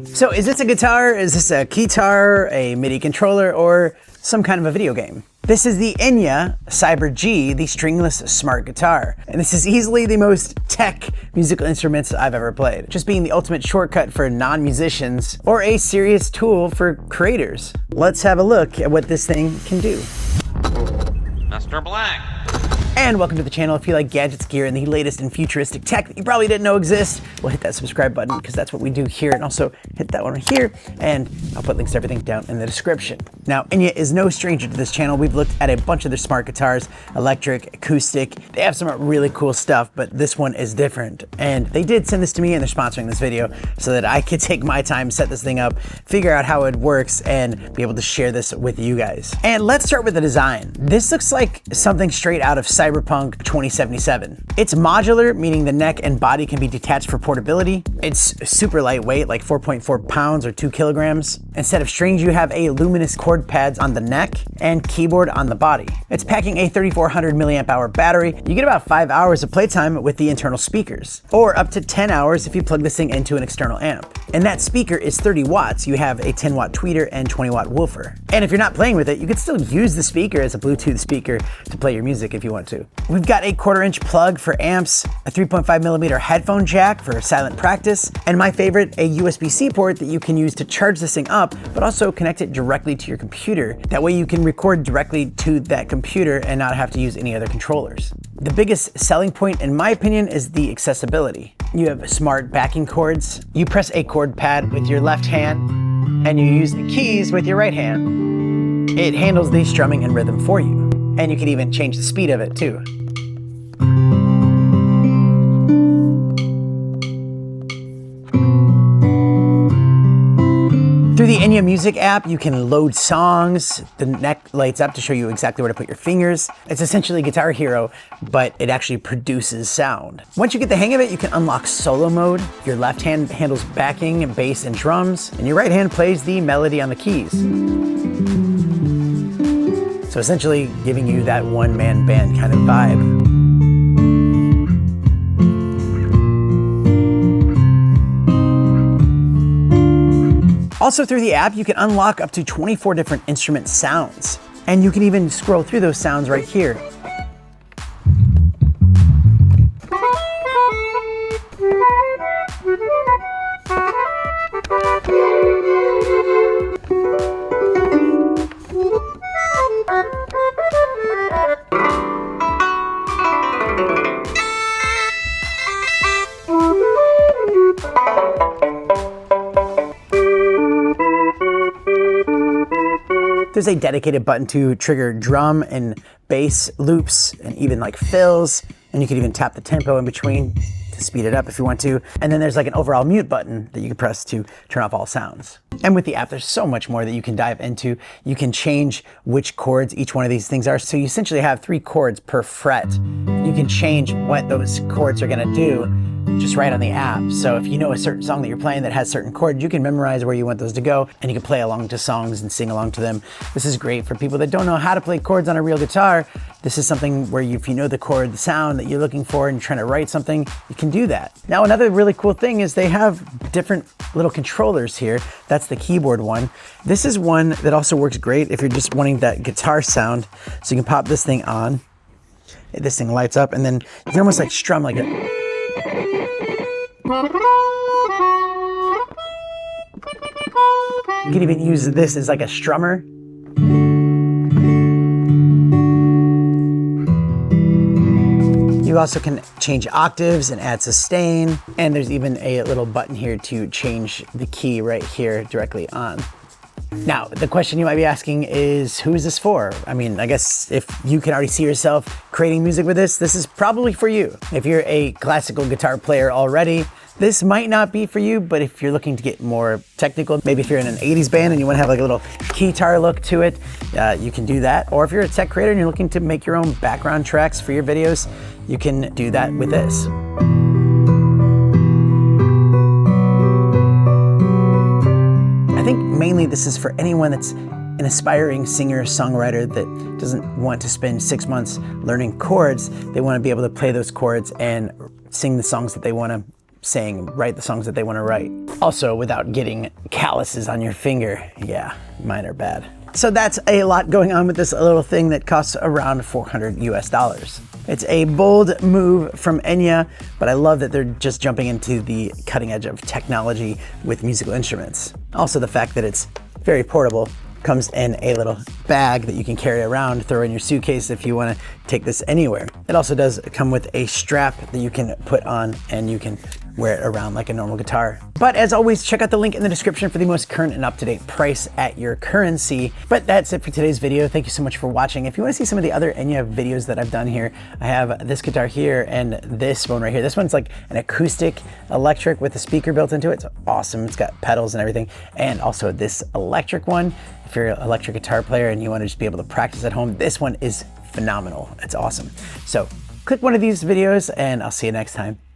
So is this a guitar? Is this a keytar, a MIDI controller, or some kind of a video game? This is the Enya Cyber-G, the stringless smart guitar. And this is easily the most tech musical instruments I've ever played, just being the ultimate shortcut for non-musicians or a serious tool for creators. Let's have a look at what this thing can do. MrBlack. And welcome to the channel. If you like gadgets, gear, and the latest and futuristic tech that you probably didn't know exists, well, hit that subscribe button because that's what we do here. And also hit that one right here, and I'll put links to everything down in the description. Now, Enya is no stranger to this channel. We've looked at a bunch of their smart guitars, electric, acoustic. They have some really cool stuff, but this one is different. And they did send this to me, and they're sponsoring this video so that I could take my time, set this thing up, figure out how it works, and be able to share this with you guys. And let's start with the design. This looks like something straight out of Cyberpunk 2077. It's modular, meaning the neck and body can be detached for portability. It's super lightweight, like 4.4 pounds or 2 kilograms. Instead of strings, you have a luminous cord pads on the neck and keyboard on the body. It's packing a 3400 milliamp hour battery. You get about 5 hours of playtime with the internal speakers, or up to 10 hours if you plug this thing into an external amp. And that speaker is 30 watts. You have a 10 watt tweeter and 20 watt woofer. And if you're not playing with it, you could still use the speaker as a Bluetooth speaker to play your music if you want to. We've got a 1/4 inch plug for amps, a 3.5 millimeter headphone jack for silent practice, and my favorite, a USB-C port that you can use to charge this thing up, but also connect it directly to your computer. That way you can record directly to that computer and not have to use any other controllers. The biggest selling point, in my opinion, is the accessibility. You have smart backing chords. You press a chord pad with your left hand, and you use the keys with your right hand. It handles the strumming and rhythm for you. And you can even change the speed of it too. Through the Enya Music app, you can load songs. The neck lights up to show you exactly where to put your fingers. It's essentially Guitar Hero, but it actually produces sound. Once you get the hang of it, you can unlock solo mode. Your left hand handles backing, bass, and drums, and your right hand plays the melody on the keys. So essentially giving you that one-man band kind of vibe. Also through the app, you can unlock up to 24 different instrument sounds. And you can even scroll through those sounds right here. There's a dedicated button to trigger drum and bass loops and even like fills, and you can even tap the tempo in between to speed it up if you want to. And then there's like an overall mute button that you can press to turn off all sounds. And with the app, there's so much more that you can dive into. You can change which chords each one of these things are. So you essentially have 3 chords per fret. You can change what those chords are gonna do just right on the app. So if you know a certain song that you're playing that has certain chords, you can memorize where you want those to go, and you can play along to songs and sing along to them. This is great for people that don't know how to play chords on a real guitar. This is something where if you know the chord, the sound that you're looking for, and you're trying to write something, you can do that. Now, another really cool thing is they have different little controllers here. That's the keyboard one. This is one that also works great if you're just wanting that guitar sound. So you can pop this thing on. This thing lights up, and then you can almost like strum like it. You can even use this as like a strummer. You also can change octaves and add sustain, and there's even a little button here to change the key right here directly on. Now, the question you might be asking is, who is this for? I mean, I guess if you can already see yourself creating music with this, this is probably for you. If you're a classical guitar player already, this might not be for you, but if you're looking to get more technical, maybe if you're in an 80s band and you want to have like a little guitar look to it, you can do that. Or if you're a tech creator and you're looking to make your own background tracks for your videos, you can do that with this. I think mainly this is for anyone that's an aspiring singer-songwriter that doesn't want to spend 6 months learning chords. They want to be able to play those chords and sing the songs that they want to saying, write the songs that they want to write. Also, without getting calluses on your finger. Yeah, mine are bad. So that's a lot going on with this little thing that costs around $400 US. It's a bold move from Enya, but I love that they're just jumping into the cutting edge of technology with musical instruments. Also the fact that it's very portable, comes in a little bag that you can carry around, throw in your suitcase if you want to take this anywhere. It also does come with a strap that you can put on and you can wear it around like a normal guitar. But as always, check out the link in the description for the most current and up-to-date price at your currency. But that's it for today's video. Thank you so much for watching. If you want to see some of the other Enya videos that I've done here, I have this guitar here and this one right here. This one's like an acoustic electric with a speaker built into it. It's awesome. It's got pedals and everything. And also this electric one. If you're an electric guitar player and you want to just be able to practice at home, this one is phenomenal. It's awesome. So click one of these videos and I'll see you next time.